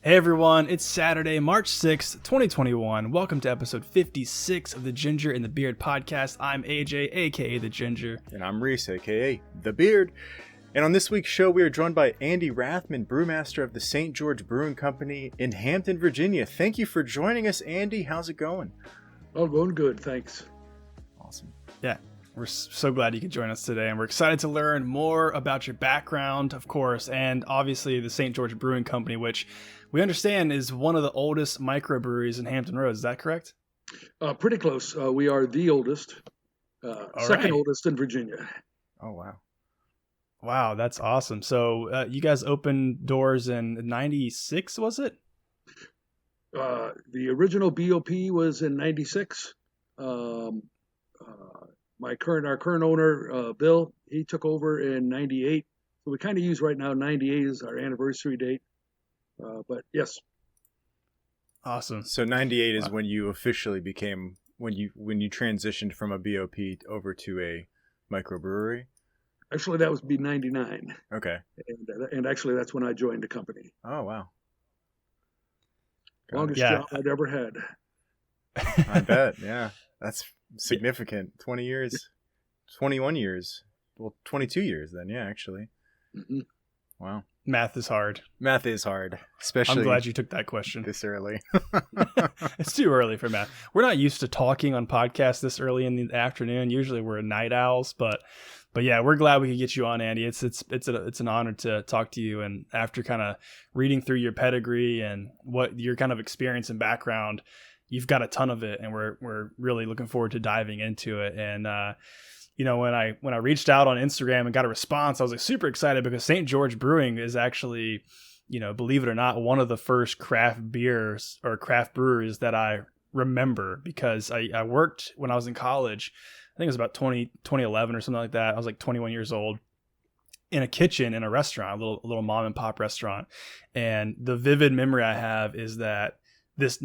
Hey everyone, it's Saturday, March 6th, 2021. Welcome to episode 56 of the Ginger and the Beard podcast. I'm AJ, aka The Ginger. And I'm Reese, aka The Beard. And on this week's show, we are joined by Andy Rathman, Brewmaster of the St. George Brewing Company in Hampton, Virginia. Thank you for joining us, Andy. How's it going? Oh, going good, thanks. Awesome. Yeah, we're so glad you could join us today, and we're excited to learn more about your background, of course, and obviously the St. George Brewing Company, which we understand is one of the oldest microbreweries in Hampton Roads. Is that correct? Pretty close. We are the oldest, second oldest in Virginia. Oh, wow. Wow, that's awesome. So you guys opened doors in 96, was it? The original BOP was in 96. Our current owner, Bill, he took over in 98. So we kind of use right now 98 as our anniversary date. But yes. Awesome. So 98 is when you officially became, when you transitioned from a BOP over to a microbrewery? Actually, that would be 99. Okay. And actually, that's when I joined the company. Oh, wow. Longest job I'd ever had. I bet, yeah. That's significant. 20 years, 21 years. Well, 22 years then, yeah, actually. Mm-hmm. Wow. Math is hard. Math is hard, especially. I'm glad you took that question. This early. It's too early for math. We're not used to talking on podcasts this early in the afternoon. Usually we're night owls, but yeah, we're glad we could get you on, Andy. It's an honor to talk to you. And after kind of reading through your pedigree and what your kind of experience and background, you've got a ton of it, and we're really looking forward to diving into it. And when I reached out on Instagram and got a response, I was like super excited because St. George Brewing is actually, believe it or not, one of the first craft beers or craft breweries that I remember, because I worked when I was in college. I think it was about 2011 or something like that. I was like 21 years old, in a kitchen in a restaurant, a little mom and pop restaurant. And the vivid memory I have is that this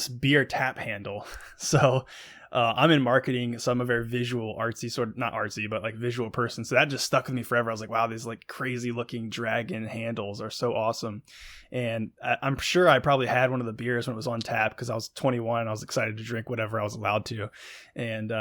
beer tap handle. So I'm in marketing, so I'm a very visual, artsy, sort of not artsy, but like visual person. So that just stuck with me forever. I was like, wow, these like crazy looking dragon handles are so awesome. And I'm sure I probably had one of the beers when it was on tap because I was 21. I was excited to drink whatever I was allowed to. And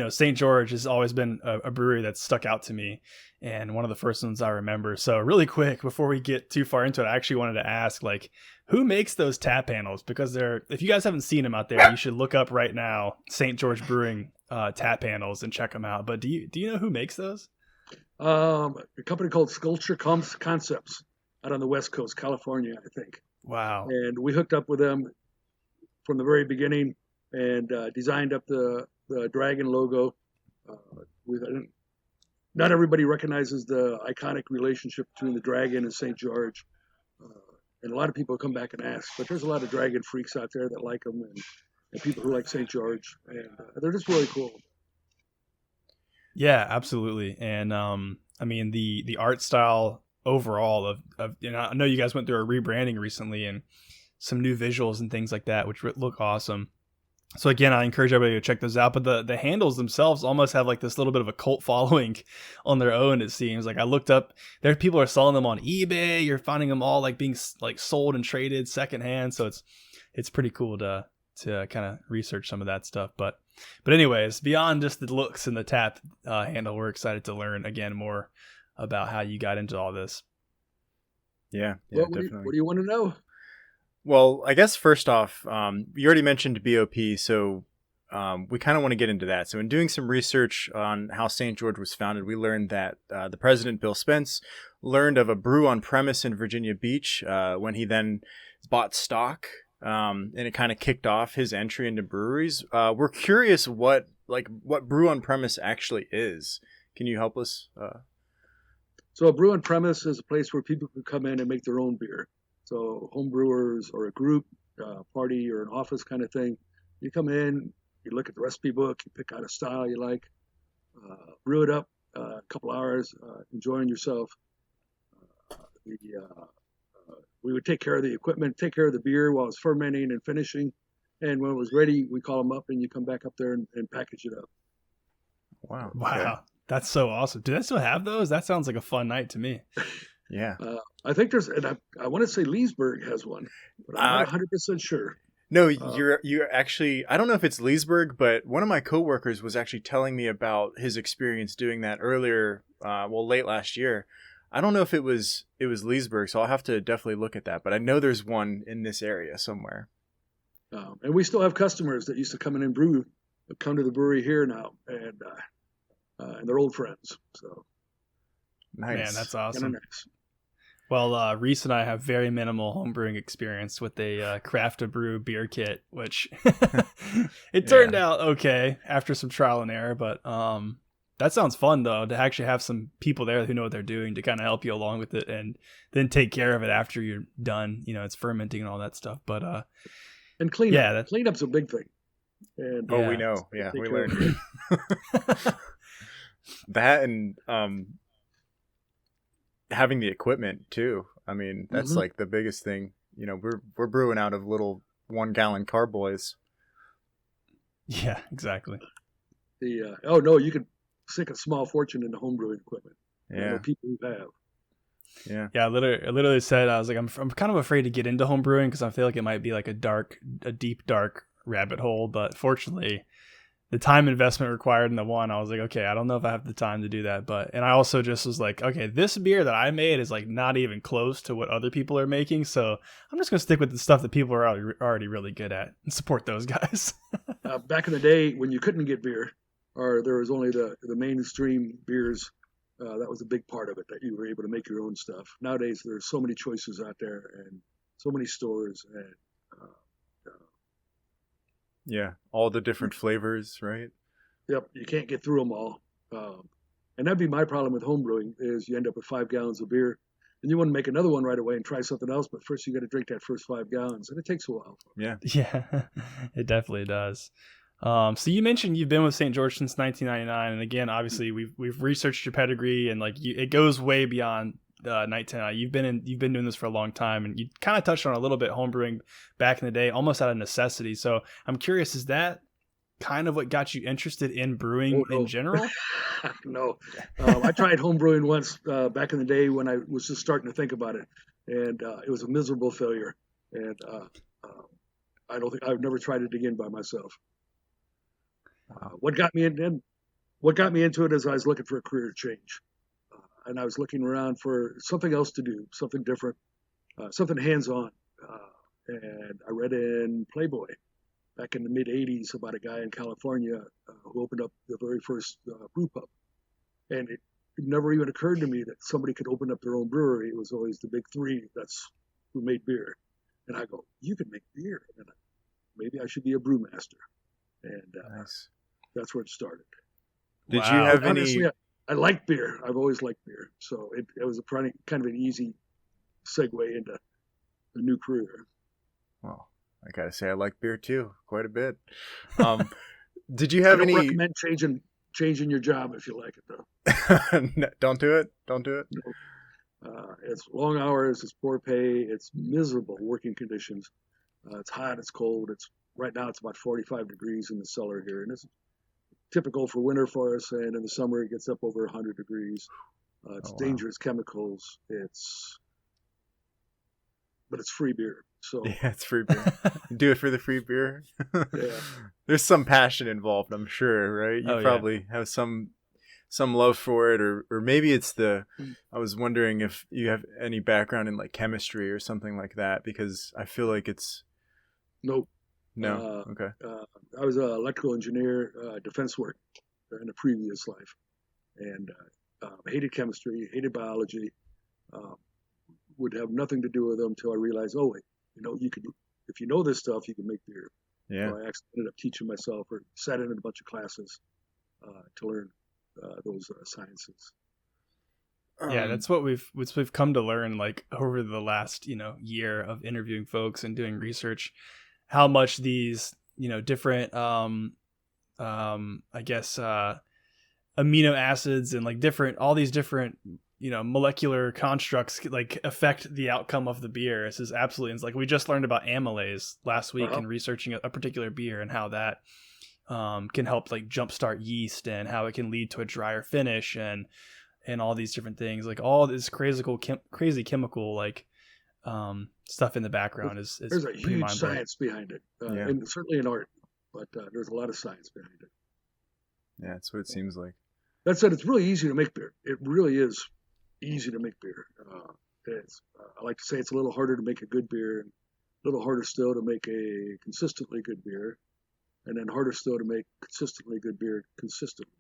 St. George has always been a brewery that's stuck out to me, and one of the first ones I remember. So really quick, before we get too far into it, I actually wanted to ask, like, who makes those tap handles? Because if you guys haven't seen them out there, you should look up right now St. George Brewing tap handles and check them out. But do you know who makes those? A company called Sculpture Concepts out on the West Coast, California, I think. Wow. And we hooked up with them from the very beginning and designed up the dragon logo. Not everybody recognizes the iconic relationship between the dragon and St. George. And a lot of people come back and ask, but there's a lot of dragon freaks out there that like them, and people who like St. George, and they're just really cool. Yeah, absolutely. And the art style overall of I know you guys went through a rebranding recently and some new visuals and things like that, which look awesome. So again, I encourage everybody to check those out. But the handles themselves almost have like this little bit of a cult following on their own. It seems like I looked up, there people are selling them on eBay. You're finding them all like being like sold and traded secondhand. So it's pretty cool to kind of research some of that stuff. But anyways, beyond just the looks and the tap handle, we're excited to learn again more about how you got into all this. Yeah, definitely. What do you want to know? Well, I guess first off, you already mentioned BOP, so we kind of want to get into that. So in doing some research on how St. George was founded, we learned that the president, Bill Spence, learned of a brew on premise in Virginia Beach when he then bought stock, and it kind of kicked off his entry into breweries. We're curious what brew on premise actually is. Can you help us? So a brew on premise is a place where people can come in and make their own beer. So home brewers or a group, party or an office kind of thing. You come in, you look at the recipe book, you pick out a style you like, brew it up a couple hours, enjoying yourself. We would take care of the equipment, take care of the beer while it's fermenting and finishing. And when it was ready, we call them up and you come back up there and package it up. Wow. Okay. That's so awesome. Do they still have those? That sounds like a fun night to me. Yeah. I think there's, and I want to say Leesburg has one, but I'm not 100% sure. No, you're actually, I don't know if it's Leesburg, but one of my coworkers was actually telling me about his experience doing that earlier, late last year. I don't know if it was Leesburg, so I'll have to definitely look at that, but I know there's one in this area somewhere. And we still have customers that used to come in and brew, come to the brewery here now, and they're old friends. So Nice. Man, that's awesome. nice. Well, Reese and I have very minimal homebrewing experience with a craft to brew beer kit, which it turned out okay after some trial and error. But that sounds fun, though, to actually have some people there who know what they're doing to kind of help you along with it and then take care of it after you're done. You know, it's fermenting and all that stuff. But and cleanup. Yeah, Cleanup's a big thing. And we know. Yeah, we learned that, and having the equipment too. I mean, that's like the biggest thing. You know, we're brewing out of little 1 gallon carboys. Yeah, exactly. You can sink a small fortune into homebrewing equipment. Yeah, I know people who have. Yeah. I literally said, I was like, I'm kind of afraid to get into homebrewing because I feel like it might be like a deep dark rabbit hole. But fortunately, the time investment required in the one, I was like, okay, I don't know if I have the time to do that. And I also just was like, okay, this beer that I made is like not even close to what other people are making. So I'm just going to stick with the stuff that people are already really good at and support those guys. Back in the day when you couldn't get beer, or there was only the mainstream beers, that was a big part of it, that you were able to make your own stuff. Nowadays, there's so many choices out there and so many stores, and yeah, all the different flavors, right? Yep, you can't get through them all. And that'd be my problem with homebrewing, is you end up with 5 gallons of beer, and you want to make another one right away and try something else, but first you got to drink that first 5 gallons, and it takes a while. Yeah, it definitely does. So you mentioned you've been with St. George since 1999, and again, obviously we've researched your pedigree, and it goes way beyond 1999. You've been doing this for a long time, and you kind of touched on a little bit homebrewing back in the day, almost out of necessity. So I'm curious, is that kind of what got you interested in brewing in general? No, I tried homebrewing once back in the day when I was just starting to think about it, and it was a miserable failure. And I've never tried it again by myself. What got me into it is I was looking for a career change, and I was looking around for something else to do, something different, something hands-on. And I read in Playboy back in the mid '80s about a guy in California who opened up the very first brew pub, and it never even occurred to me that somebody could open up their own brewery. It was always the big three who made beer, and I go, you can make beer, and maybe I should be a brewmaster, and nice. That's where it started. Did you have Honestly, I like beer. I've always liked beer, so it was kind of an easy segue into a new career. Well, I gotta say, I like beer too, quite a bit. Did you have I don't recommend changing your job if you like it, though. No, don't do it. Don't do it. No. It's long hours. It's poor pay. It's miserable working conditions. It's hot. It's cold. Right now it's about 45 degrees in the cellar here, and it's typical for winter for us. And in the summer it gets up over 100 degrees. It's dangerous chemicals. But it's free beer. So yeah, it's free beer. Do it for the free beer. Yeah. There's some passion involved, I'm sure, right? You probably have some love for it, or maybe it's I was wondering if you have any background in like chemistry or something like that, because I feel like it's Nope. No. Okay. I was an electrical engineer, defense work in a previous life, and hated chemistry, hated biology. Would have nothing to do with them until I realized, you could, if you know this stuff, you can make beer. Yeah. So I actually ended up teaching myself, or sat in a bunch of classes to learn those sciences. Yeah, that's what we've come to learn, like over the last year of interviewing folks and doing research, how much these different I guess amino acids and like all these different molecular constructs like affect the outcome of the beer. This is absolutely, it's like we just learned about amylase last week in researching a particular beer, and how that can help like jumpstart yeast, and how it can lead to a drier finish, and and all these different things, like all this crazy chemical like stuff in the background is There's a pretty huge mind-blowing. science behind it, Yeah. and certainly in art, but there's a lot of science behind it. Yeah, that's what it seems like. That said, it's really easy to make beer. It really is easy to make beer. I like to say it's a little harder to make a good beer, and a little harder still to make a consistently good beer, and then harder still to make consistently good beer consistently.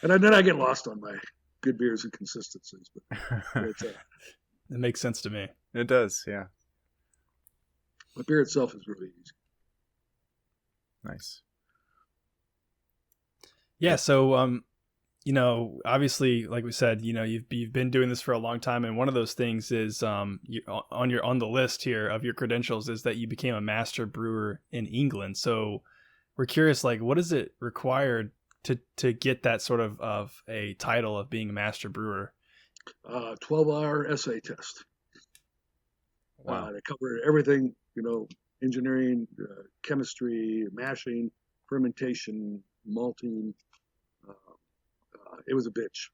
And then I get lost on my good beers and consistencies. But It makes sense to me. It does, yeah. the beer itself is really easy. Nice. Yeah. So, you know, obviously, like we said, you know, you've been doing this for a long time, and one of those things is on the list here of your credentials is that you became a master brewer in England. So, we're curious, like, what is it required to get that sort of a title of being a master brewer? 12-hour essay test. Wow. They cover everything, you know, engineering, chemistry, mashing, fermentation, malting. It was a bitch.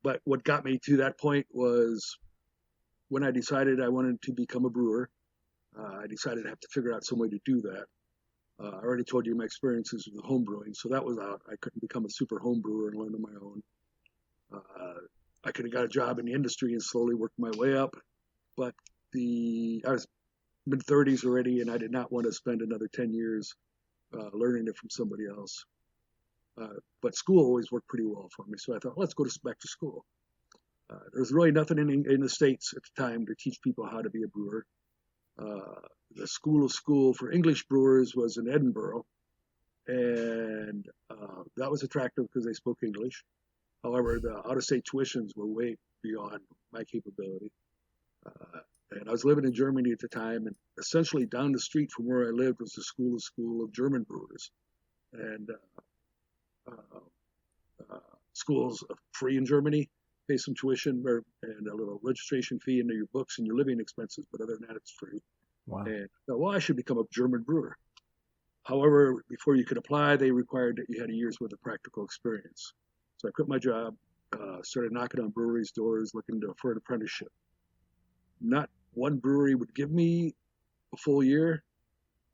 But what got me to that point was when I decided I wanted to become a brewer. I decided I have to figure out some way to do that. I already told you my experiences with home brewing, so that was out. I couldn't become a super home brewer and learn on my own. I could have got a job in the industry and slowly worked my way up, but I was mid-30s already, and I did not want to spend another 10 years learning it from somebody else. But school always worked pretty well for me, so I thought, let's go back to school. There's really nothing in the States at the time to teach people how to be a brewer. The school for English brewers was in Edinburgh, and that was attractive because they spoke English. However, the out-of-state tuitions were way beyond my capability. And I was living in Germany at the time, and essentially down the street from where I lived was the school of German brewers. And schools are free in Germany, pay some tuition and a little registration fee into your books and your living expenses, but other than that, it's free. Wow. And I thought, well, I should become a German brewer. However, before you could apply, they required that you had a year's worth of practical experience. So I quit my job, started knocking on breweries' doors, looking for an apprenticeship. Not one brewery would give me a full year.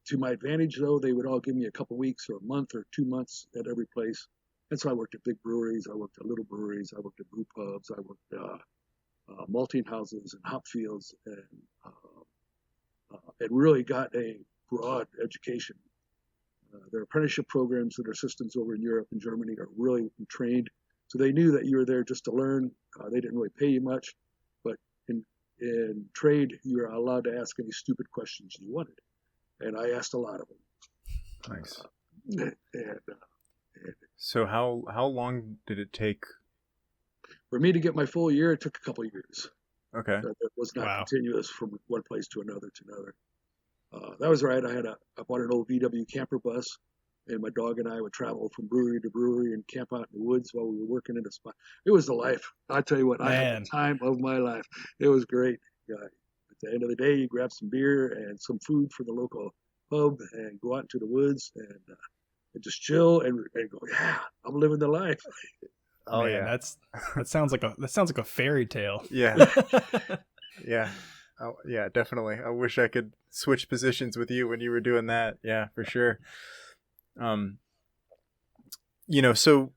To my advantage, though, they would all give me a couple weeks or a month or 2 months at every place. And so I worked at big breweries, I worked at little breweries, I worked at brew pubs, I worked at malting houses and hop fields, and it really got a broad education. Their apprenticeship programs and their systems over in Europe and Germany are really trained. So they knew that you were there just to learn. They didn't really pay you much, but in trade, you're allowed to ask any stupid questions you wanted. And I asked a lot of them. Nice. So how long did it take? For me to get my full year, it took a couple of years. Okay. It was not continuous from one place to another. That was right. I bought an old VW camper bus, and my dog and I would travel from brewery to brewery and camp out in the woods while we were working in a spot. It was the life. I tell you what, I had the time of my life. It was great. At the end of the day, you grab some beer and some food from the local pub and go out into the woods and just chill and go, yeah, I'm living the life. Oh, man, yeah. that sounds like a fairy tale. Yeah. Yeah. Oh, yeah, definitely. I wish I could switch positions with you when you were doing that. Yeah, for sure. You know, so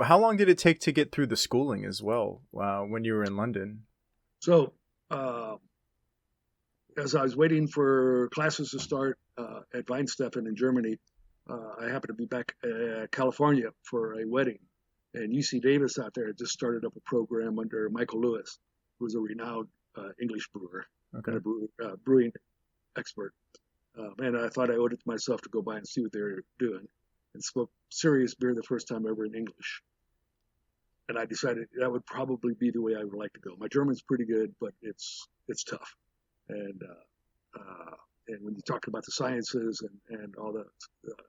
how long did it take to get through the schooling as well when you were in London? So, as I was waiting for classes to start at Weinsteffen in Germany, I happened to be back at California for a wedding. And UC Davis out there had just started up a program under Michael Lewis, who was a renowned English brewer, Okay. and a brewing expert. And I thought I owed it to myself to go by and see what they were doing, and spoke serious beer the first time ever in English. And I decided that would probably be the way I would like to go. My German's pretty good, but it's tough. And when you talk about the sciences and all the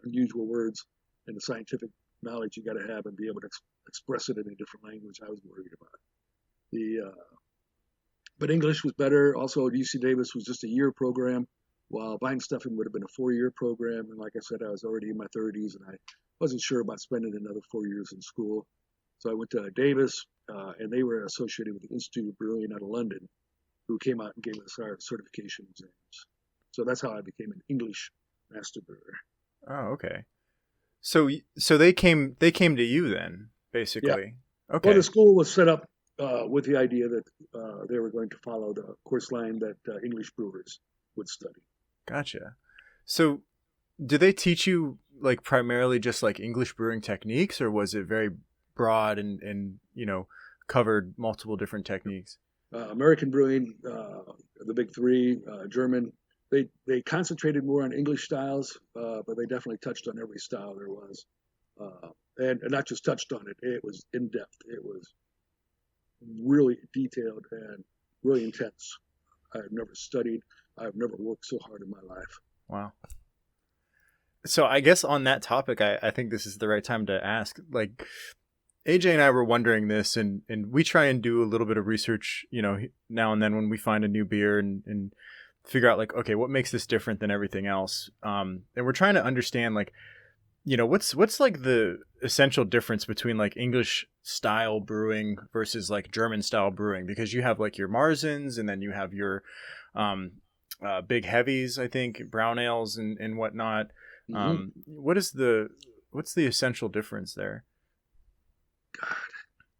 unusual words and the scientific knowledge you got to have and be able to express it in a different language, I was worried about. But English was better. Also, UC Davis was just a year program, while Weinsteffen would have been a 4-year program. And like I said, I was already in my 30s, and wasn't sure about spending another 4 years in school. So I went to Davis, and they were associated with the Institute of Brewing out of London, who came out and gave us our certification exams. So that's how I became an English Master Brewer. Oh, okay. So they came to you then, basically. Yeah. Okay. Well, the school was set up with the idea that they were going to follow the course line that English brewers would study. Gotcha. So do they teach you like primarily just like English brewing techniques, or was it very broad and covered multiple different techniques? American brewing, the big three, German, they concentrated more on English styles, but they definitely touched on every style there was. And not just touched on it, it was in depth. It was really detailed and really intense. I've never studied. I've never worked so hard in my life. Wow. So I guess on that topic, I think this is the right time to ask, like, AJ and I were wondering this, and we try and do a little bit of research, now and then when we find a new beer and figure out like, okay, what makes this different than everything else? And we're trying to understand like, what's like the essential difference between like English style brewing versus like German style brewing, because you have like your Marzens and then you have your big heavies, I think, brown ales and whatnot. Mm-hmm. What's the essential difference there? God.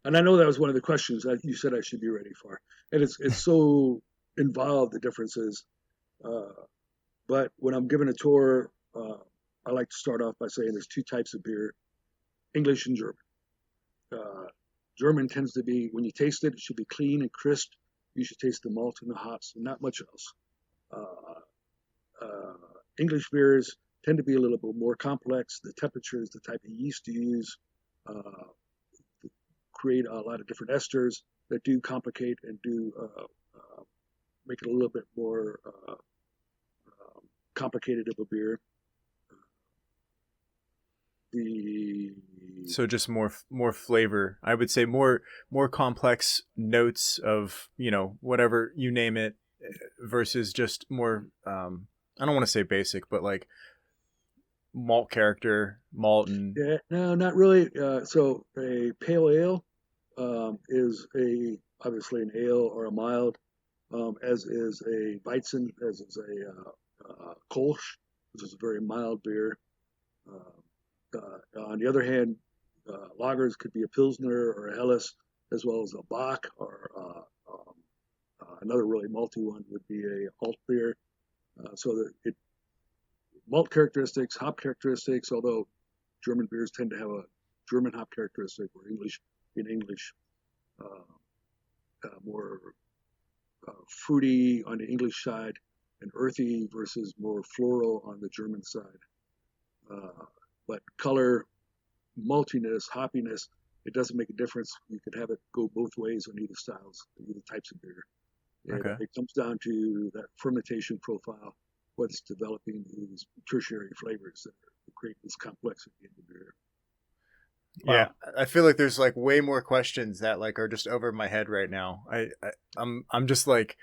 And I know that was one of the questions that you said I should be ready for. And it's so involved, the differences. But when I'm giving a tour, I like to start off by saying there's two types of beer, English and German. German tends to be, when you taste it, it should be clean and crisp. You should taste the malt and the hops and not much else. English beers tend to be a little bit more complex. The temperatures, the type of yeast you use, create a lot of different esters that do complicate and do make it a little bit more complicated of a beer. So just more flavor. I would say more complex notes of, whatever you name it, versus just more, I don't want to say basic, but like malt character, malt and... Yeah, no, not really. So a pale ale is obviously an ale or a mild, as is a Weizen, as is a Kolsch, which is a very mild beer. On the other hand, lagers could be a Pilsner or a Helles, as well as a Bock, or another really malty one would be a alt beer. So that malt characteristics, hop characteristics, although German beers tend to have a German hop characteristic, or English, more fruity on the English side and earthy versus more floral on the German side. But color, maltiness, hoppiness, it doesn't make a difference. You could have it go both ways on either styles, either types of beer. Okay. It comes down to that fermentation profile, what's developing these tertiary flavors that create this complexity in the beer. Wow. Yeah, I feel like there's like way more questions that like are just over my head right now. I'm just like,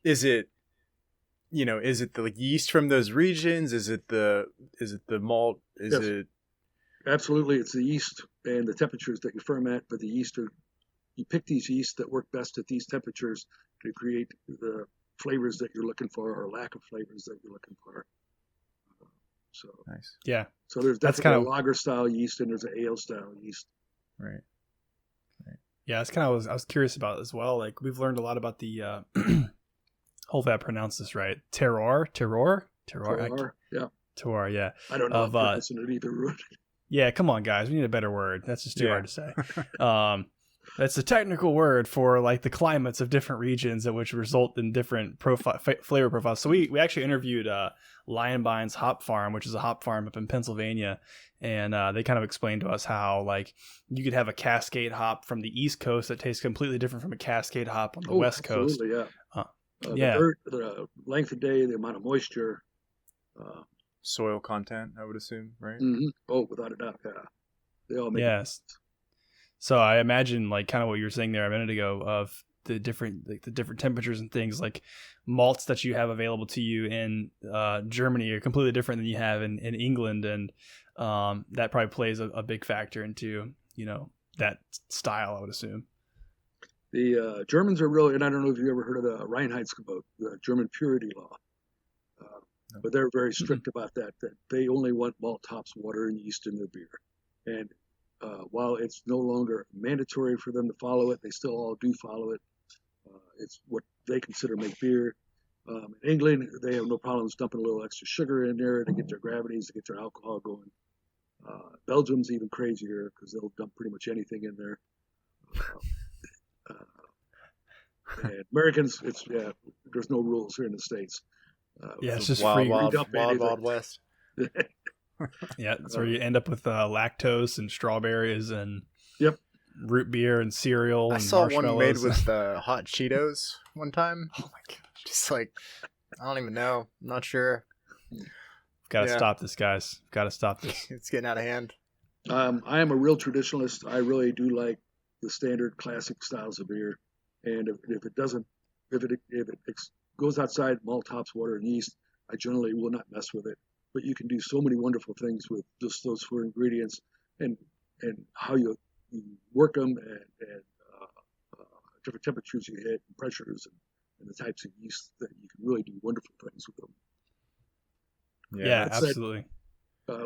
is it the yeast from those regions? Is it the malt? Is yes. it? Absolutely, it's the yeast and the temperatures that you ferment. But the yeast you pick these yeasts that work best at these temperatures to create the flavors that you're looking for, or lack of flavors that you're looking for. So nice. Yeah. So there's definitely a lager style yeast and there's an ale style yeast. Right. Yeah, that's kind of I was curious about as well. Like we've learned a lot about the hopefully I pronounced this right. Terroir. Yeah. Terroir, yeah. I don't know if pronouncing it either. Yeah, come on, guys. We need a better word. That's just too hard to say. That's a technical word for like the climates of different regions, which result in different flavor profiles. So we actually interviewed Lionbind's Hop Farm, which is a hop farm up in Pennsylvania, and they kind of explained to us how like you could have a Cascade hop from the East Coast that tastes completely different from a Cascade hop on the West Coast. Yeah. Yeah. The dirt, the length of day, the amount of moisture. Soil content, I would assume, right? Mm-hmm. Oh, without a doubt, yeah. They all make yes. So I imagine like kind of what you were saying there a minute ago of the different temperatures and things, like malts that you have available to you in Germany are completely different than you have in England, and that probably plays a big factor into, that style, I would assume. The Germans are really, and I don't know if you ever heard of the Reinheitsgebot, the German purity law, but they're very strict about that they only want malt, hops, water, and yeast in their beer. And while it's no longer mandatory for them to follow it, they still all do follow it. It's what they consider make beer. In England, they have no problems dumping a little extra sugar in there to get their gravities, to get their alcohol going. Belgium's even crazier because they'll dump pretty much anything in there. And Americans, there's no rules here in the States. It's just wild, free. wild west. Yeah, that's where you end up with lactose and strawberries and root beer and cereal. I and saw one made marshmallows. with hot Cheetos one time. Oh my god! Just like, I don't even know. I'm not sure. Got to stop this, guys. Got to stop this. It's getting out of hand. I am a real traditionalist. I really do like the standard classic styles of beer. And if it goes outside malt, hops, water, and yeast, I generally will not mess with it. But you can do so many wonderful things with just those 4 ingredients, and how you work them, and different temperatures you hit, and pressures, and the types of yeast that you can really do wonderful things with them. Yeah, absolutely.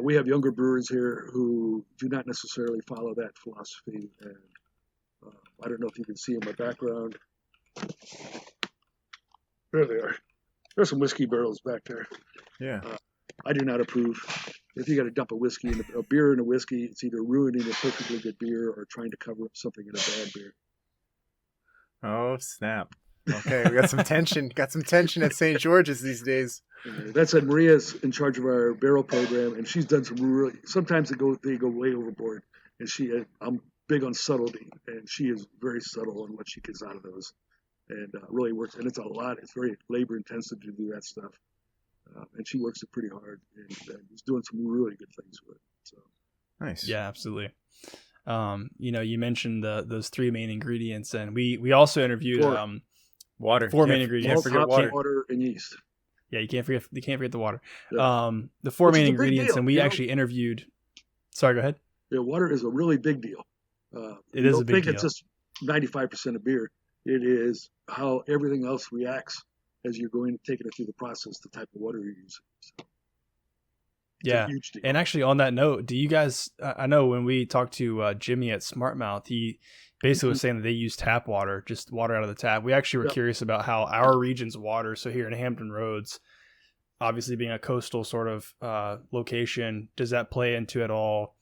We have younger brewers here who do not necessarily follow that philosophy, and I don't know if you can see in my background. There they are. There's some whiskey barrels back there. Yeah. I do not approve. If you got to dump a beer in a whiskey, it's either ruining a perfectly good beer or trying to cover up something in a bad beer. Oh, snap. Okay, we got some tension. Got some tension at St. George's these days. That said, Maria's in charge of our barrel program, and she's done some really. Sometimes they go way overboard, and I'm big on subtlety, and she is very subtle on what she gets out of those, and really works. And it's a lot. It's very labor intensive to do that stuff, and she works it pretty hard, and is doing some really good things with it. So nice. Yeah, absolutely. You mentioned those 3 main ingredients, and we also interviewed water. 4 main ingredients. Malt, hops, water, and yeast. Yeah, you can't forget the water. Yeah. The 4 Which main is a big ingredients, deal, and we actually interviewed. Sorry, go ahead. Yeah, water is a really big deal. It is a big deal. It's just 95% of beer. It is how everything else reacts as you're taking it through the process, the type of water you're using. So, yeah, and actually on that note, do you guys? I know when we talked to Jimmy at Smartmouth, he basically was saying that they use tap water, just water out of the tap. We actually were curious about how our region's water. So here in Hampton Roads, obviously being a coastal sort of location, does that play into it all?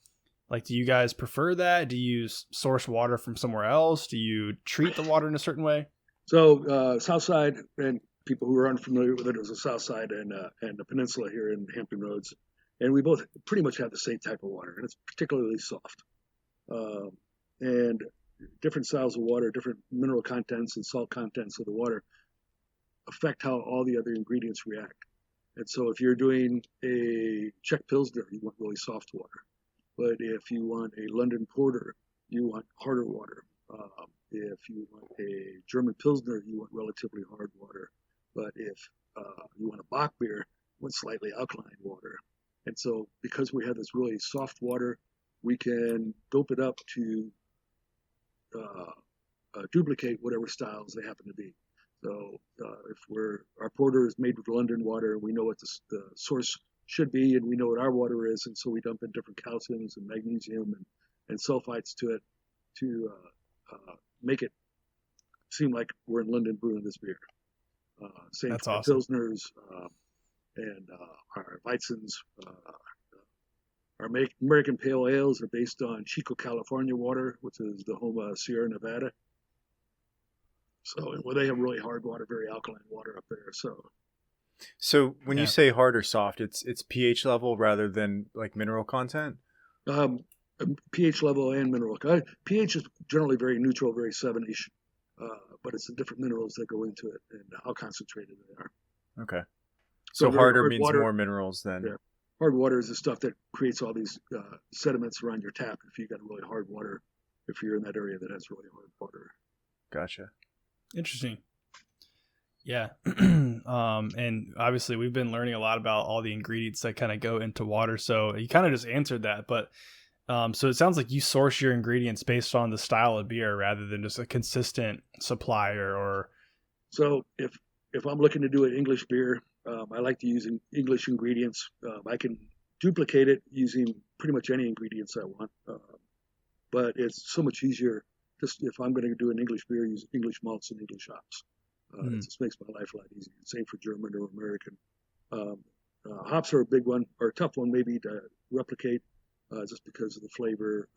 Like, do you guys prefer that? Do you source water from somewhere else? Do you treat the water in a certain way? So Southside, and people who are unfamiliar with it, is the Southside and the peninsula here in Hampton Roads. And we both pretty much have the same type of water, and it's particularly soft. And different styles of water, different mineral contents and salt contents of the water affect how all the other ingredients react. And so if you're doing a Czech Pilsner, you want really soft water. But if you want a London Porter, you want harder water. If you want a German Pilsner, you want relatively hard water. But if you want a Bock beer, you want slightly alkaline water. And so because we have this really soft water, we can dope it up to duplicate whatever styles they happen to be. So if our porter is made with London water, we know what the source should be, and we know what our water is, and so we dump in different calciums and magnesium and sulfites to it to make it seem like we're in London brewing this beer. Same That's for awesome. Pilsners and our Weizens. Our American Pale Ales are based on Chico, California water, which is the home of Sierra Nevada. So they have really hard water, very alkaline water up there. So when you say hard or soft, it's pH level rather than like mineral content? pH level and mineral. pH is generally very neutral, very 7-ish, but it's the different minerals that go into it and how concentrated they are. Okay. So harder means water, more minerals than... Yeah. Hard water is the stuff that creates all these sediments around your tap if you got really hard water, if you're in that area that has really hard water. Gotcha. Interesting. Yeah. And obviously we've been learning a lot about all the ingredients that kind of go into water. So you kind of just answered that, but so it sounds like you source your ingredients based on the style of beer rather than just a consistent supplier or. So if I'm looking to do an English beer, I like to use English ingredients. I can duplicate it using pretty much any ingredients I want, but it's so much easier. Just if I'm going to do an English beer, use English malts and English hops. It just makes my life a lot easier. Same for German or American. Um, Hops are a big one, or a tough one maybe to replicate, just because of the flavor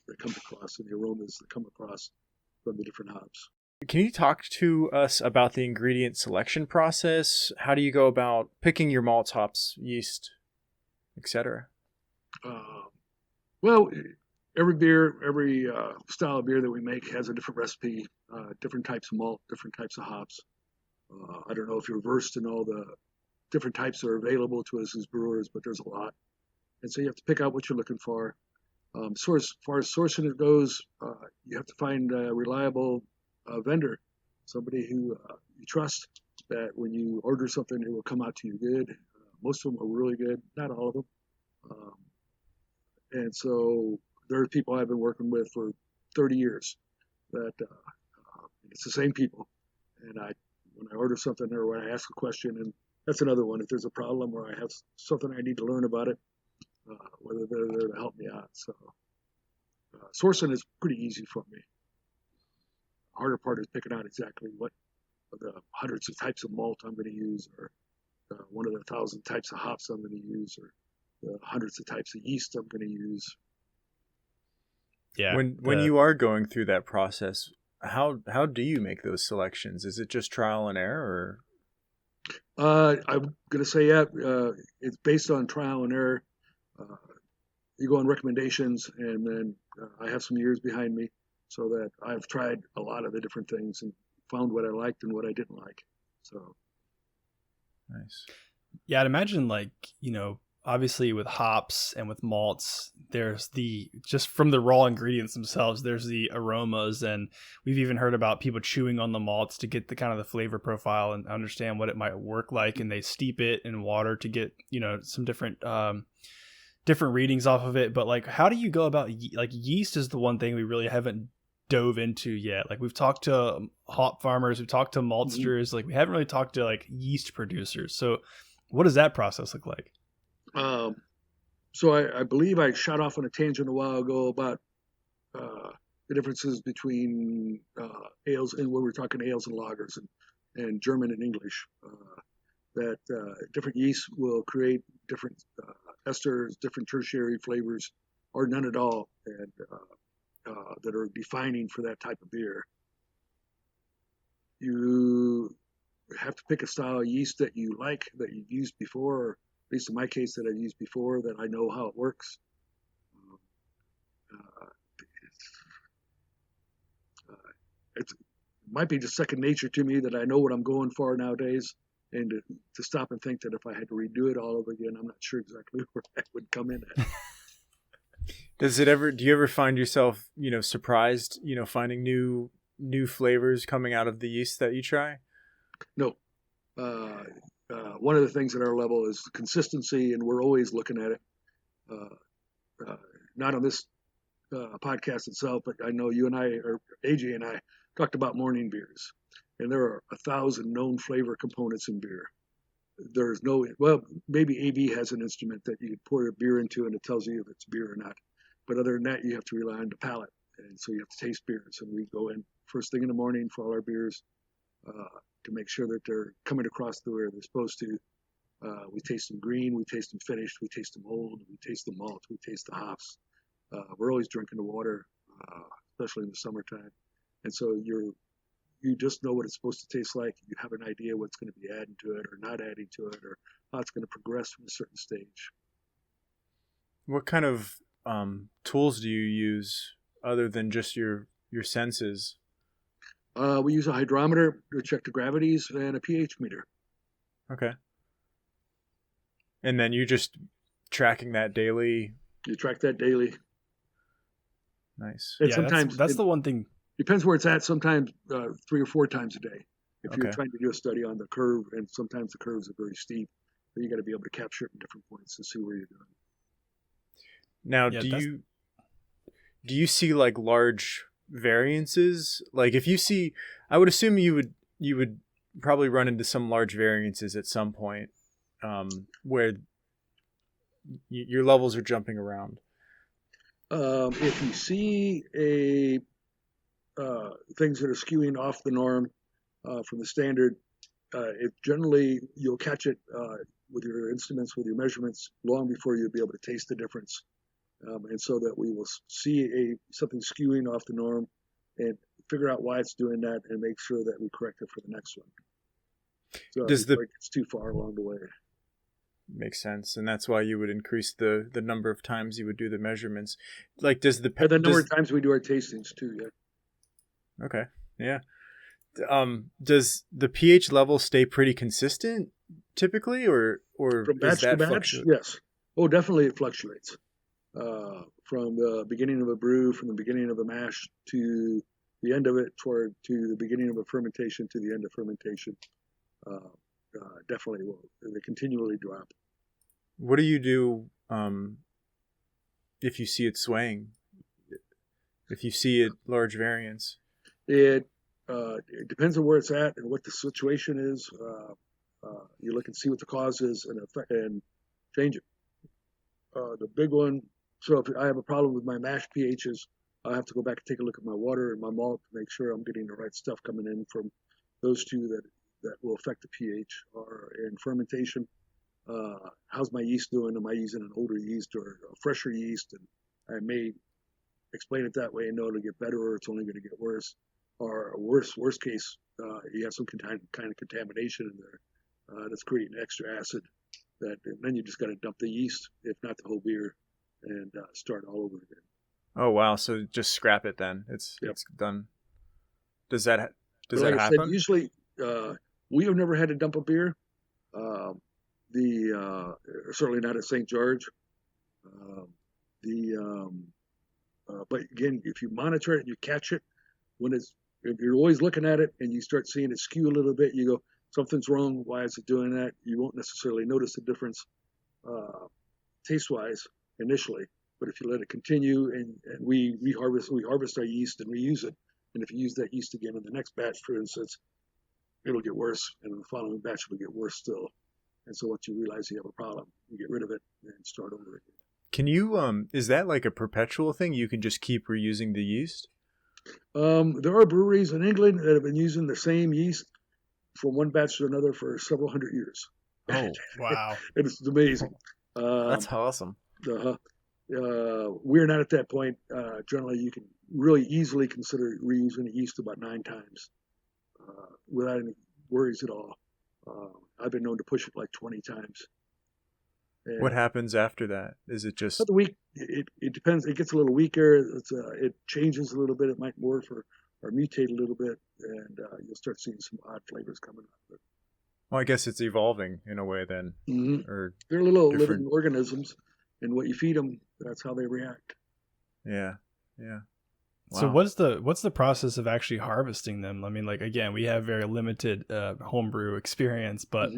that comes across and the aromas that come across from the different hops. Can you talk to us about the ingredient selection process? How do you go about picking your malts, hops, yeast, etc.? Well, every beer, every style of beer that we make has a different recipe, different types of malt, different types of hops. I don't know if you're versed in all the different types that are available to us as brewers, but there's a lot. And so you have to pick out what you're looking for. As far as sourcing it goes, you have to find a reliable vendor, somebody who you trust, that when you order something, it will come out to you good. Most of them are really good, not all of them. And so there are people I've been working with for 30 years that it's the same people. And when I order something or when I ask a question, and that's another one, if there's a problem or I have something I need to learn about it, whether they're there to help me out. So sourcing is pretty easy for me. The harder part is picking out exactly what of the hundreds of types of malt I'm going to use, or one of the 1,000 types of hops I'm going to use, or the hundreds of types of yeast I'm going to use. Yeah. When you are going through that process, how do you make those selections? Is it just trial and error, or? I'm going to say, yeah, it's based on trial and error. You go on recommendations, and then I have some years behind me, so that I've tried a lot of the different things and found what I liked and what I didn't like. So nice. Yeah, I'd imagine obviously with hops and with malts, there's just from the raw ingredients themselves, there's the aromas, and we've even heard about people chewing on the malts to get the kind of the flavor profile and understand what it might work like, and they steep it in water to get some different readings off of it. But how do you go about yeast is the one thing we really haven't dove into yet. We've talked to hop farmers, we've talked to maltsters, we haven't really talked to yeast producers. So what does that process look like? So I believe I shot off on a tangent a while ago about the differences between ales, and when we're talking ales and lagers, and German and English, that different yeasts will create different esters, different tertiary flavors, or none at all, and that are defining for that type of beer. You have to pick a style of yeast that you like, that you've used before, or at least in my case that I've used before, that I know how it works. It might be just second nature to me that I know what I'm going for nowadays, and to stop and think that if I had to redo it all over again, I'm not sure exactly where that would come in at. Do you ever find yourself, surprised, finding new flavors coming out of the yeast that you try? No. One of the things at our level is consistency, and we're always looking at it. Not on this podcast itself, but I know you and I, or AJ and I, talked about morning beers, and there are 1,000 known flavor components in beer. There's maybe AB has an instrument that you pour your beer into and it tells you if it's beer or not. But other than that, you have to rely on the palate, and so you have to taste beers. And we go in first thing in the morning for all our beers to make sure that they're coming across the way they're supposed to. We taste them green, we taste them finished, we taste them old, we taste the malt, we taste the hops. We're always drinking the water, especially in the summertime. And so you just know what it's supposed to taste like. You have an idea what's going to be adding to it or not adding to it, or how it's going to progress from a certain stage. What kind of tools do you use other than just your senses? We use a hydrometer to check the gravities and a pH meter. Okay. And then you just tracking that daily? You track that daily. Nice. And yeah, sometimes that's the one thing. Depends where it's at. Sometimes 3 or 4 times a day. If you're Okay. trying to do a study on the curve, and sometimes the curves are very steep, but you got to be able to capture it in different points to see where you're going. Now, Yeah, do you see like large variances? Like if you see, I would assume you would probably run into some large variances at some point, where your levels are jumping around. If you see things that are skewing off the norm from the standard, it generally you'll catch it with your instruments, with your measurements, long before you'll be able to taste the difference. And so that we will see something skewing off the norm and figure out why it's doing that and make sure that we correct it for the next one. So Does before it gets too far along the way. Makes sense, and that's why you would increase the number of times you would do the measurements. Like, does the And the number of times we do our tastings too. Yeah. Okay, yeah. Does the pH level stay pretty consistent typically, or From is batch to that batch, fluctuate? yes. Oh, definitely it fluctuates. From the beginning of a brew, from the beginning of a mash to the end of it, to the beginning of a fermentation to the end of fermentation. Definitely will. They continually drop. What do you do if you see it swaying? If you see it large variance? It depends on where it's at and what the situation is. You look and see what the cause is and change it. The big one. So if I have a problem with my mash pHs, I have to go back and take a look at my water and my malt to make sure I'm getting the right stuff coming in from those two that will affect the pH. Or in fermentation, how's my yeast doing? Am I using an older yeast or a fresher yeast? And I may explain it that way and know it'll get better or it's only going to get worse. Or worst case, you have some kind of contamination in there that's creating extra acid. And then you just got to dump the yeast, if not the whole beer, and start all over again. Oh wow! So just scrap it then. It's done. Does that happen? I said, usually we have never had to dump a beer. Certainly not at St. George. But again, if you monitor it and you catch it, if you're always looking at it and you start seeing it skew a little bit, you go, something's wrong. Why is it doing that? You won't necessarily notice the difference taste-wise initially, but if you let it continue and we harvest our yeast and reuse it, and if you use that yeast again in the next batch, for instance, it'll get worse, and the following batch will get worse still. And so once you realize you have a problem, you get rid of it and start over again. Can you is that like a perpetual thing? You can just keep reusing the yeast? There are breweries in England that have been using the same yeast from one batch to another for several hundred years. Oh, wow. It's amazing. That's awesome. We're not at that point. Generally, you can really easily consider reusing yeast about 9 times without any worries at all. I've been known to push it like 20 times. And what happens after that? Is it just the week? It depends. It gets a little weaker. It changes a little bit. It might morph or mutate a little bit, and you'll start seeing some odd flavors coming out of it. Well, I guess it's evolving in a way then. Mm-hmm. Or they're little living organisms, and what you feed them, that's how they react. Yeah, yeah. Wow. So what's the process of actually harvesting them? I mean, like, again, we have very limited homebrew experience, but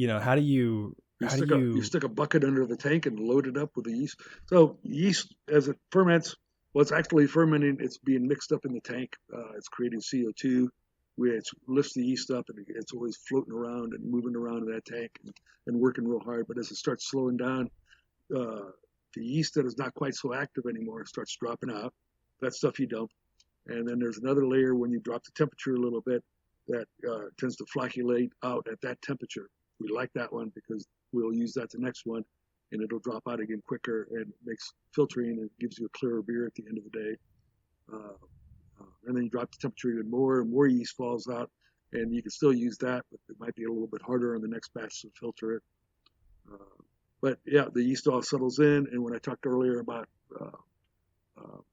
how do you stick a bucket under the tank and load it up with the yeast? So yeast, as it ferments, well, it's actually fermenting. It's being mixed up in the tank. It's creating CO2. It lifts the yeast up, and it's always floating around and moving around in that tank and working real hard. But as it starts slowing down, the yeast that is not quite so active anymore starts dropping out. That stuff you dump. And then there's another layer when you drop the temperature a little bit that tends to flocculate out at that temperature. We like that one because we'll use that the next one, and it'll drop out again quicker and makes filtering and gives you a clearer beer at the end of the day. And then you drop the temperature even more, and more yeast falls out, and you can still use that, but it might be a little bit harder on the next batch to filter it. But yeah, the yeast all settles in, and when I talked earlier about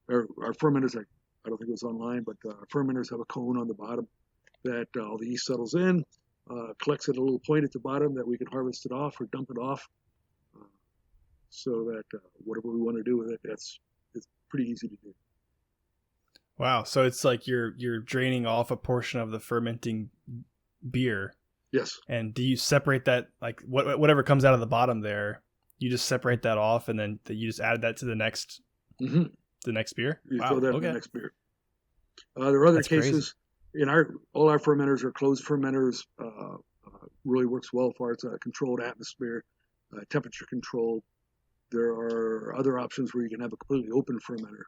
our fermenters, I don't think it was online, but our fermenters have a cone on the bottom that all the yeast settles in, collects at a little point at the bottom that we can harvest it off or dump it off, so that whatever we want to do with it, it's pretty easy to do. Wow. So it's like you're draining off a portion of the fermenting beer. Yes. And do you separate that, like whatever comes out of the bottom there, you just separate that off and then you just add that to the next beer? You Wow. throw that in Okay. the next beer. There are other That's cases. All our fermenters are closed fermenters. Really works well for it's a controlled atmosphere, temperature controlled. There are other options where you can have a completely open fermenter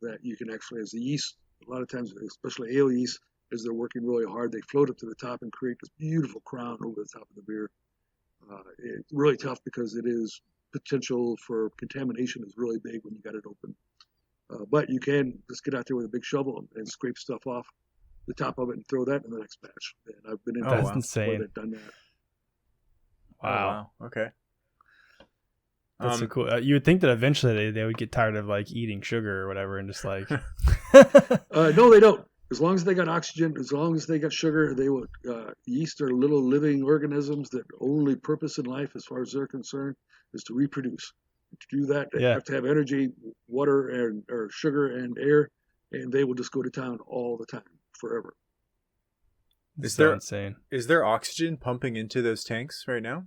that you can actually, as the yeast, a lot of times, especially ale yeast, as they're working really hard, they float up to the top and create this beautiful crown over the top of the beer. It's really tough because it is potential for contamination is really big when you got it open. But you can just get out there with a big shovel and scrape stuff off the top of it and throw that in the next batch. And I've been in That's batches where insane. they've done that. Wow. Oh, wow. Okay. That's so cool. You would think that eventually they would get tired of like eating sugar or whatever and just like. No, they don't. As long as they got oxygen, as long as they got sugar, they will. Yeast are little living organisms that only purpose in life, as far as they're concerned, is to reproduce. To do that, they have to have energy, water, or sugar and air, and they will just go to town all the time, forever. Is so there insane? Is there oxygen pumping into those tanks right now?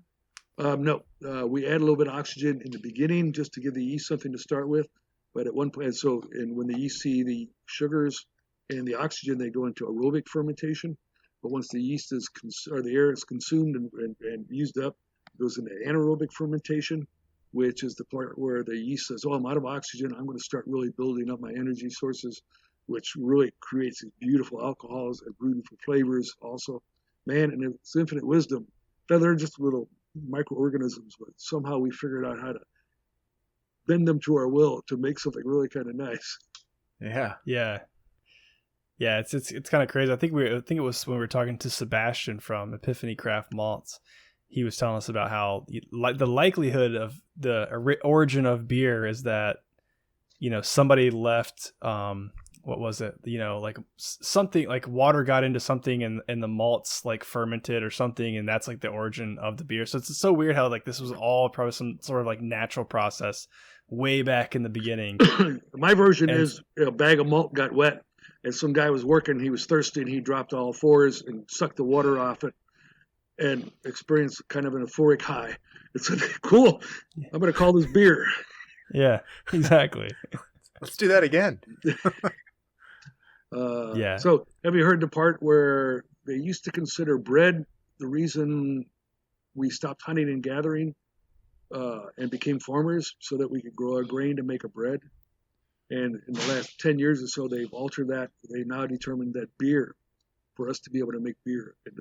No, we add a little bit of oxygen in the beginning just to give the yeast something to start with. But at one point, when the yeast see the sugars and the oxygen, they go into aerobic fermentation. But once the yeast or the air is consumed and used up, it goes into anaerobic fermentation, which is the part where the yeast says, "Oh, I'm out of oxygen. I'm going to start really building up my energy sources," which really creates these beautiful alcohols and beautiful flavors. Also, man, and it's infinite wisdom. They're just little microorganisms, but somehow we figured out how to bend them to our will to make something really kind of nice. Yeah. It's kind of crazy. I think it was when we were talking to Sebastian from Epiphany Craft Malts. He was telling us about how the likelihood of the origin of beer is that somebody left what was it? Like something like water got into something and the malts like fermented or something, and that's like the origin of the beer. So it's so weird how like this was all probably some sort of like natural process way back in the beginning. My version is a bag of malt got wet, and some guy was working. He was thirsty, and he dropped all fours and sucked the water off it, and experienced kind of an euphoric high. It's like, cool. I'm going to call this beer. Yeah, exactly. Let's do that again. Yeah. So have you heard the part where they used to consider bread the reason we stopped hunting and gathering and became farmers so that we could grow our grain to make a bread? And in the last 10 years or so, they've altered that. They now determined that beer, for us to be able to make beer, and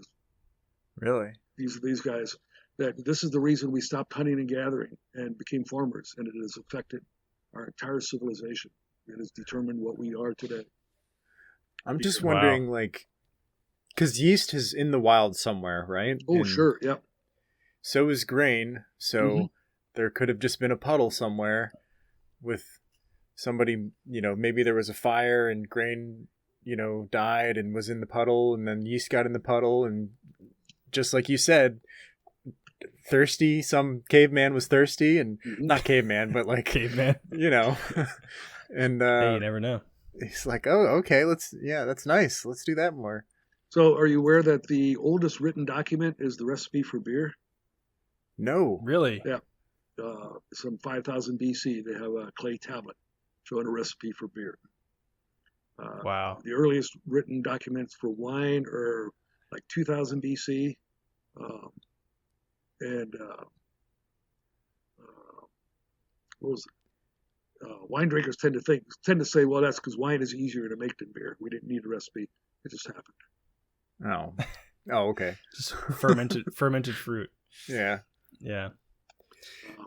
Really? these guys, that this is the reason we stopped hunting and gathering and became farmers, and it has affected our entire civilization. It has determined what we are today. I'm just wondering, like, because yeast is in the wild somewhere, right? Oh, sure, yep. So is grain. So there could have just been a puddle somewhere with somebody, maybe there was a fire and grain, died and was in the puddle, and then yeast got in the puddle, and just like you said, thirsty, some caveman was thirsty, and not caveman, but like caveman, and hey, you never know. He's like, oh, okay, that's nice. Let's do that more. So are you aware that the oldest written document is the recipe for beer? No. Really? Yeah. Some 5,000 BC, they have a clay tablet showing a recipe for beer. Wow. The earliest written documents for wine are like 2000 BC. What was it? Wine drinkers tend to say, well, that's because wine is easier to make than beer. We didn't need a recipe; it just happened. Oh, okay. Just fermented fruit. Yeah.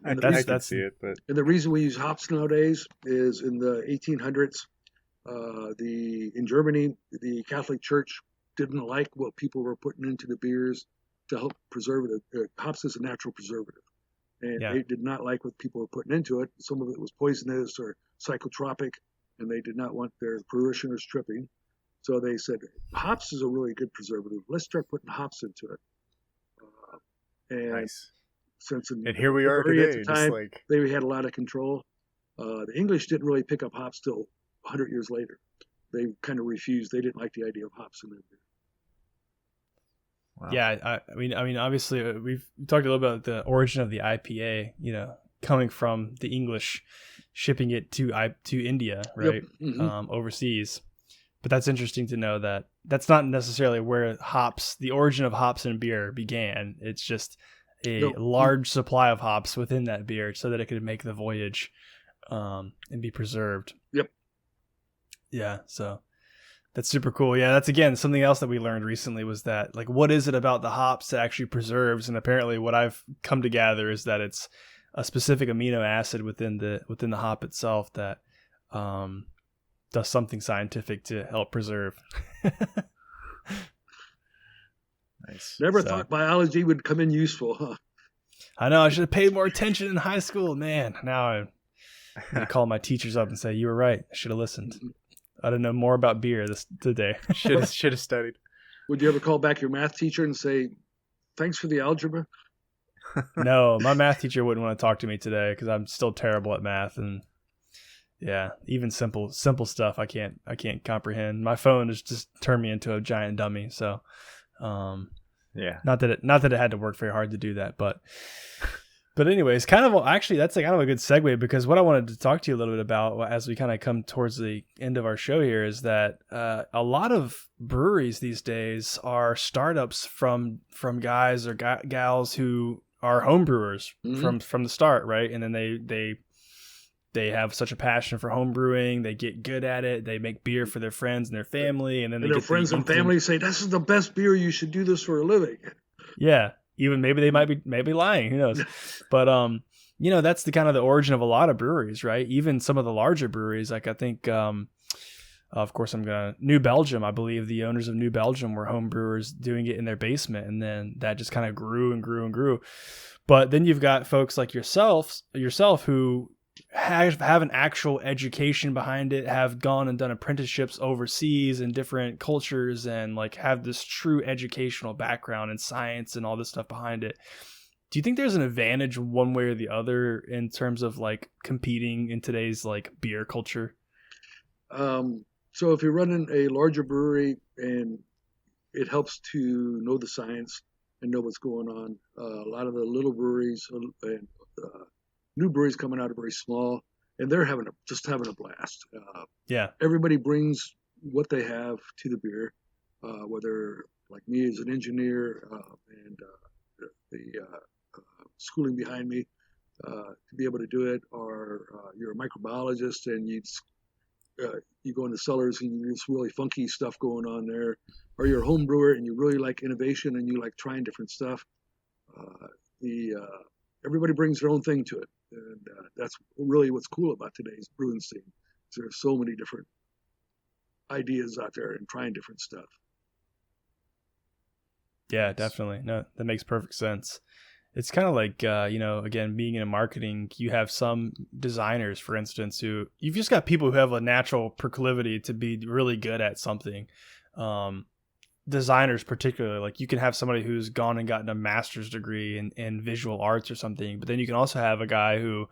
I can see it, but and the reason we use hops nowadays is in the 1800s. In Germany, the Catholic Church didn't like what people were putting into the beers to help preserve it. Hops is a natural preservative. And they did not like what people were putting into it. Some of it was poisonous or psychotropic, and they did not want their parishioners tripping. So they said, hops is a really good preservative. Let's start putting hops into it. Nice. And here we are today. At the time, they had a lot of control. The English didn't really pick up hops till 100 years later. They kind of refused. They didn't like the idea of hops in their beer. Wow. Yeah, I mean, obviously, we've talked a little about the origin of the IPA. Coming from the English, shipping it to India, right, Yep. Mm-hmm. overseas. But that's interesting to know that that's not necessarily where the origin of hops in beer began. It's just a large supply of hops within that beer so that it could make the voyage and be preserved. Yep. Yeah, so that's super cool. Yeah, that's again something else that we learned recently was that, like, what is it about the hops that actually preserves? And apparently what I've come to gather is that it's a specific amino acid within the hop itself that does something scientific to help preserve. Nice. Never thought biology would come in useful, huh? I know, I should have paid more attention in high school, man. Now I call my teachers up and say, you were right, I should have listened. I didn't know more about beer today. Should have studied. Would you ever call back your math teacher and say, thanks for the algebra? No, my math teacher wouldn't want to talk to me today because I'm still terrible at math, and yeah, even simple stuff I can't comprehend. My phone has just turned me into a giant dummy. So, yeah, not that it had to work very hard to do that, but anyways, that's kind of a good segue, because what I wanted to talk to you a little bit about as we kind of come towards the end of our show here is that a lot of breweries these days are startups from guys or gals who are home brewers from the start, right? And then they have such a passion for home brewing. They get good at it. They make beer for their friends and their family, and then their friends and family say, "This is the best beer. You should do this for a living." Yeah, even maybe they might be lying. Who knows? But that's the kind of the origin of a lot of breweries, right? Even some of the larger breweries, like I think, of course, New Belgium. I believe the owners of New Belgium were home brewers doing it in their basement, and then that just kind of grew and grew and grew. But then you've got folks like yourself who have an actual education behind it, have gone and done apprenticeships overseas in different cultures, and like have this true educational background in science and all this stuff behind it. Do you think there's an advantage one way or the other in terms of like competing in today's like beer culture? So if you're running a larger brewery, and it helps to know the science and know what's going on. A lot of the little breweries and new breweries coming out are very small, and they're having a blast. Yeah. Everybody brings what they have to the beer, whether like me as an engineer and the schooling behind me to be able to do it, or you're a microbiologist and you go into cellars and there's really funky stuff going on there, or you're a home brewer and you really like innovation and you like trying different stuff. Everybody brings their own thing to it, and that's really what's cool about today's brewing scene. There's so many different ideas out there and trying different stuff. Yeah, definitely. No, that makes perfect sense. It's kind of like, again, being in marketing, you have some designers, for instance, you've just got people who have a natural proclivity to be really good at something. Designers particularly, like you can have somebody who's gone and gotten a master's degree in visual arts or something, but then you can also have a guy who,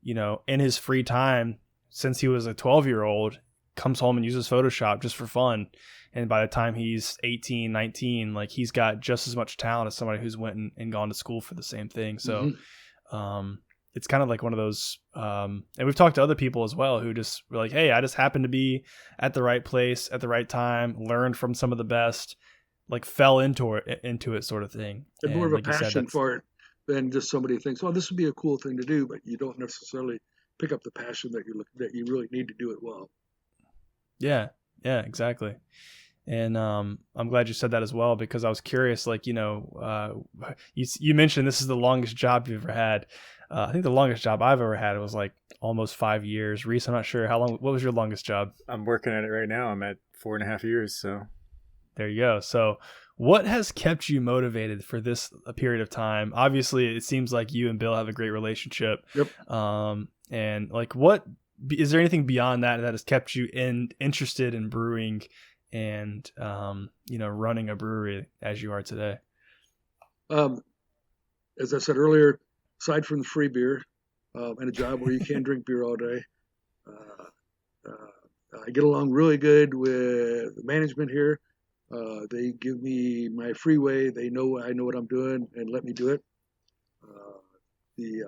in his free time, since he was a 12-year-old, comes home and uses Photoshop just for fun. And by the time he's 18, 19, like he's got just as much talent as somebody who's went and gone to school for the same thing. So it's kind of like one of those, and we've talked to other people as well who just were like, hey, I just happened to be at the right place at the right time, learned from some of the best, like fell into it sort of thing. And more of a passion for it than just somebody thinks, oh, this would be a cool thing to do, but you don't necessarily pick up the passion that you really need to do it well. Yeah, exactly. And I'm glad you said that as well, because I was curious, like, you mentioned this is the longest job you've ever had. I think the longest job I've ever had was like almost 5 years. Reese, I'm not sure what was your longest job? I'm working at it right now. I'm at 4.5 years. So there you go. So what has kept you motivated for this period of time? Obviously, it seems like you and Bill have a great relationship. Yep. And like, is there anything beyond that has kept you interested in brewing and running a brewery as you are today? As I said earlier, aside from the free beer and a job where you can drink beer all day, I get along really good with the management here. They give me my freeway. They know I know what I'm doing and let me do it.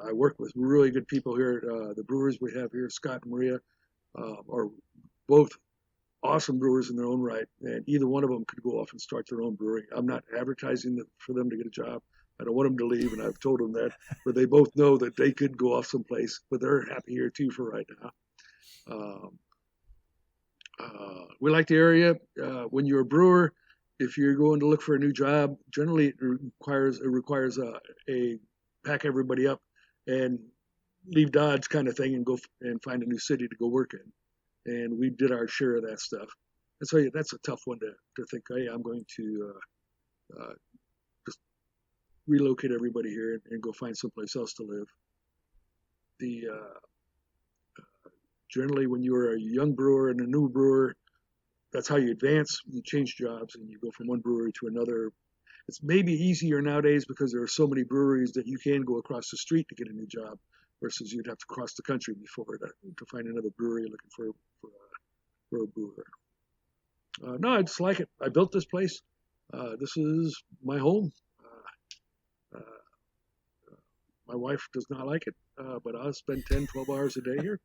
I work with really good people here. The brewers we have here, Scott and Maria, are both awesome brewers in their own right, and either one of them could go off and start their own brewery. I'm not advertising for them to get a job. I don't want them to leave, and I've told them that, but they both know that they could go off someplace, but they're happy here too for right now. We like the area. When you're a brewer, if you're going to look for a new job, generally it requires a pack everybody up and leave Dodge kind of thing and go and find a new city to go work in. And we did our share of that stuff. And so yeah, that's a tough one to think, hey, I'm going to just relocate everybody here and go find someplace else to live. Generally, when you're a young brewer and a new brewer, that's how you advance. You change jobs and you go from one brewery to another. It's maybe easier nowadays because there are so many breweries that you can go across the street to get a new job, versus you'd have to cross the country before to find another brewery looking for a brewer. No, I just like it. I built this place. This is my home. My wife does not like it, but I'll spend 10, 12 hours a day here.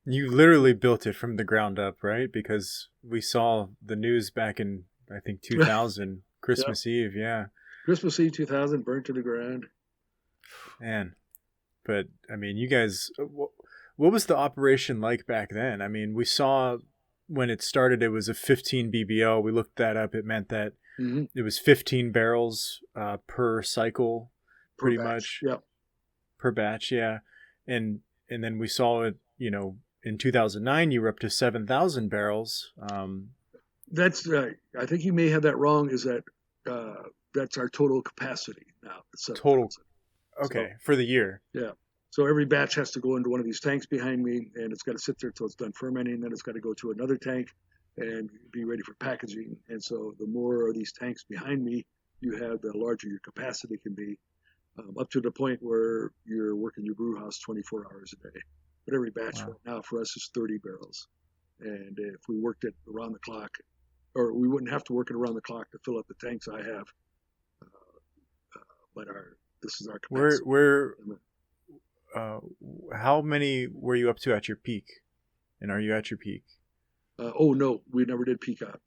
You literally built it from the ground up, right? Because we saw the news back in, I think, 2000, Christmas Eve, yeah. Christmas Eve 2000, burnt to the ground. Man, but I mean, you guys, what was the operation like back then? I mean, we saw when it started, it was a 15 BBO. We looked that up. It meant that it was 15 barrels per cycle, pretty much. Yep. Per batch, yeah. And then we saw it, in 2009, you were up to 7,000 barrels. That's right. I think you may have that wrong. Is that that's our total capacity now? Total. Okay, for the year. Yeah. So every batch has to go into one of these tanks behind me, and it's got to sit there until it's done fermenting. Then it's got to go to another tank and be ready for packaging. And so the more of these tanks behind me you have, the larger your capacity can be, up to the point where you're working your brew house 24 hours a day. But every batch right now for us is 30 barrels. And if we worked it around the clock, or we wouldn't have to work it around the clock to fill up the tanks I have. But this is our capacity. How many were you up to at your peak? And are you at your peak? Oh, no, we never did peak out.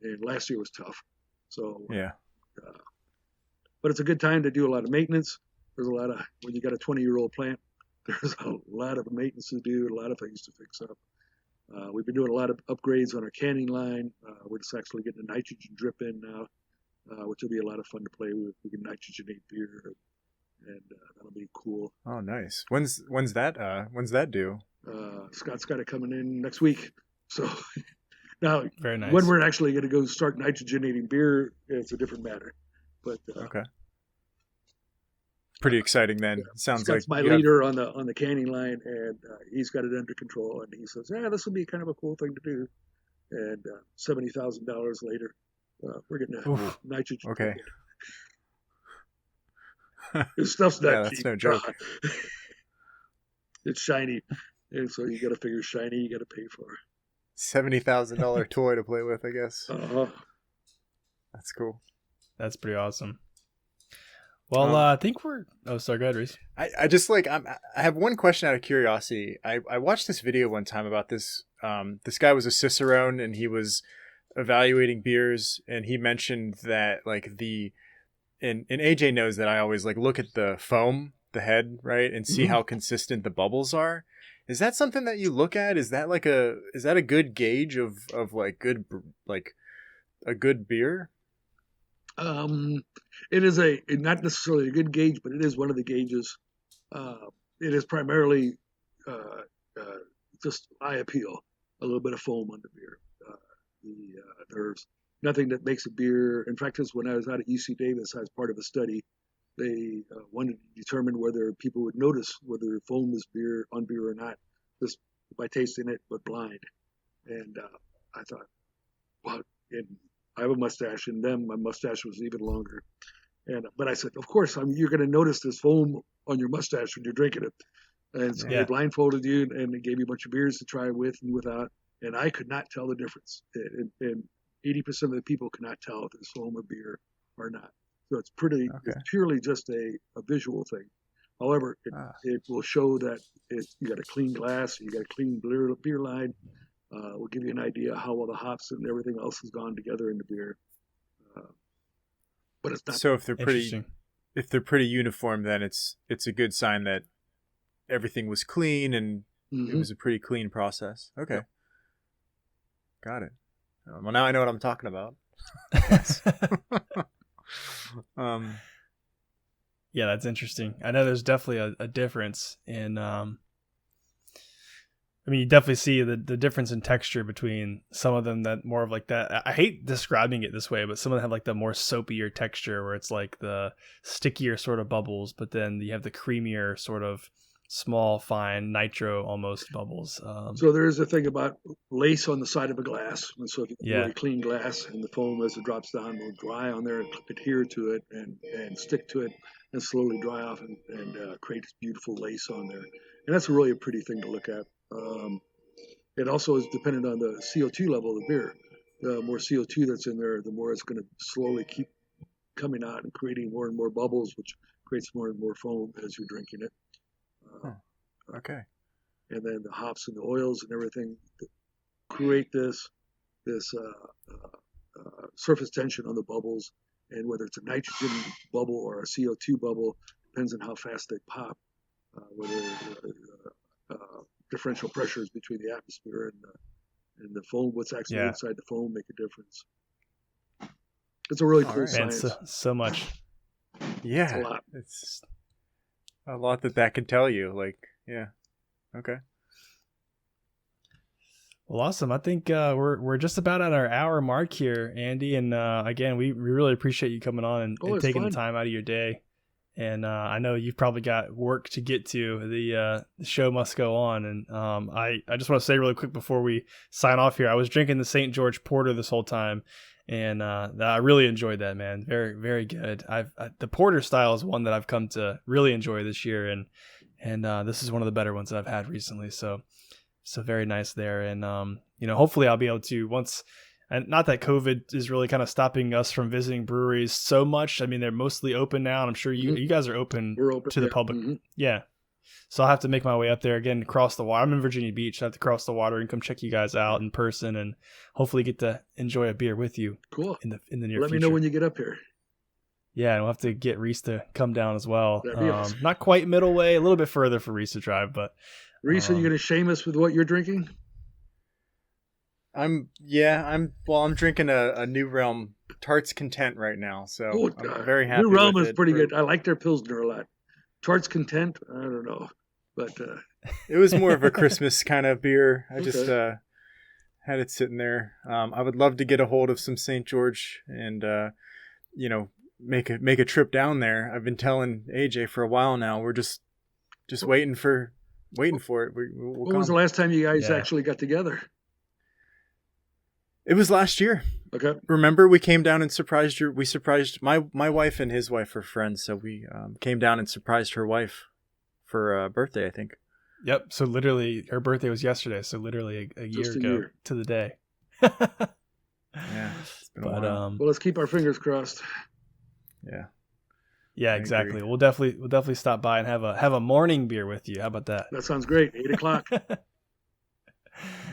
And last year was tough. So, yeah. But it's a good time to do a lot of maintenance. There's a lot of, when you got a 20-year-old plant, there's a lot of maintenance to do, a lot of things to fix up. We've been doing a lot of upgrades on our canning line. We're just actually getting a nitrogen drip in now, which will be a lot of fun to play with. We can nitrogenate beer, and that'll be cool. Oh, nice. When's that due? Scott's got it coming in next week. So now, very nice. When we're actually going to go start nitrogenating beer, it's a different matter. But okay. Pretty exciting then. Sounds Scott's like my leader on the canning line, and he's got it under control. And he says, this would be kind of a cool thing to do. And $70,000 later, we're getting a nitrogen. Okay. This stuff's not that's cheap. No joke. It's shiny, and so you got to figure shiny. You got to pay for $70,000 toy to play with, I guess. That's cool. That's pretty awesome. Well, I think we're. Oh, sorry, go ahead, Reese. I just I have one question out of curiosity. I watched this video one time about this. This guy was a cicerone, and he was evaluating beers, and he mentioned that and AJ knows that I always look at the foam, the head, right, and see how consistent the bubbles are. Is that something that you look at? Is that a good gauge of a good beer? It is not necessarily a good gauge, but it is one of the gauges. It is primarily just eye appeal, a little bit of foam on the beer. There's nothing that makes a beer. In fact, when I was out at UC Davis, I was part of a study. They wanted to determine whether people would notice whether foam is on beer or not, just by tasting it, but blind. And I thought, wow. And I have a mustache, and then my mustache was even longer. But I said, of course, you're going to notice this foam on your mustache when you're drinking it. And so Yeah. they blindfolded you and they gave you a bunch of beers to try with and without. And I could not tell the difference. And 80% of the people could not tell if it's foam or beer or not. So it's purely just a visual thing. However, it will show that you got a clean glass, you got a clean beer line. Will give you an idea how well the hops and everything else has gone together in the beer. But it's not. So if they're pretty uniform, then it's a good sign that everything was clean and it was a pretty clean process. Okay. Yep. Got it. Well, now I know what I'm talking about. Yeah, that's interesting. I know there's definitely a difference in, you definitely see the difference in texture between some of them that more of like that. I hate describing it this way, but some of them have like the more soapier texture where it's like the stickier sort of bubbles, but then you have the creamier sort of small, fine nitro almost bubbles. So there is a thing about lace on the side of a glass. And so if you have really clean glass and the foam as it drops down will dry on there and adhere to it and stick to it and slowly dry off and create this beautiful lace on there. And that's really a pretty thing to look at. It also is dependent on the CO2 level of the beer. The more CO2 that's in there, the more it's going to slowly keep coming out and creating more and more bubbles, which creates more and more foam as you're drinking it. Okay. And then the hops and the oils and everything create this surface tension on the bubbles. And whether it's a nitrogen bubble or a CO2 bubble, depends on how fast they pop. Whether differential pressures between the atmosphere and the foam, what's actually inside the foam, make a difference. It's a really cool science. And so much. Yeah, it's a lot. It's a lot that can tell you. Like, yeah, okay. Well, awesome. I think we're just about at our hour mark here, Andy. And again, we really appreciate you coming on and taking the time out of your day. And I know you've probably got work to get to. The show must go on. And I just want to say really quick before we sign off here, I was drinking the St. George Porter this whole time. And I really enjoyed that, man. Very, very good. The porter style is one that I've come to really enjoy this year. And this is one of the better ones that I've had recently. So very nice there. And, hopefully I'll be able to and not that COVID is really kind of stopping us from visiting breweries so much. I mean, they're mostly open now, and I'm sure you guys are open, to the public. Mm-hmm. Yeah. So I'll have to make my way up there again, across the water. I'm in Virginia Beach. I have to cross the water and come check you guys out in person and hopefully get to enjoy a beer with you. Cool. In the near future. Let me know when you get up here. Yeah, and we'll have to get Reese to come down as well. That'd be awesome. Not quite middle way, a little bit further for Reese to drive, but Reese, are you going to shame us with what you're drinking? I'm drinking a New Realm Tart's Content right now, so I'm very happy. New Realm is pretty good. I like their Pilsner a lot. Tart's Content, I don't know, but it was more of a Christmas kind of beer. I just had it sitting there. I would love to get a hold of some St. George and make a trip down there. I've been telling AJ for a while now. We're just waiting for it. When was the last time you guys actually got together? It was last year. Okay. Remember, we came down and surprised you. We surprised my wife and his wife are friends, so we came down and surprised her wife for a birthday, I think. Yep. So literally, her birthday was yesterday. So literally a year ago to the day. Yeah. It's been a while. Well, let's keep our fingers crossed. Yeah. Yeah, exactly. We'll definitely stop by and have a morning beer with you. How about that? That sounds great. 8:00.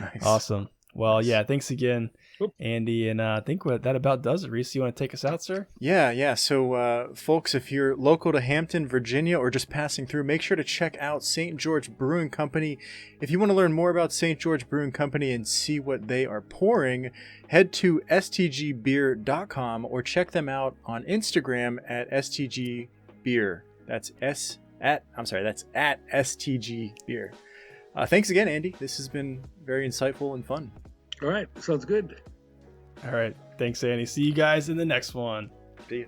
Nice. Awesome. Well, yeah, thanks again, Andy. And I think that about does it. Reese, you want to take us out, sir? Yeah. So, folks, if you're local to Hampton, Virginia, or just passing through, make sure to check out St. George Brewing Company. If you want to learn more about St. George Brewing Company and see what they are pouring, head to stgbeer.com or check them out on Instagram at stgbeer. That's at stgbeer. Thanks again, Andy. This has been very insightful and fun. All right. Sounds good. All right. Thanks, Andy. See you guys in the next one. See you.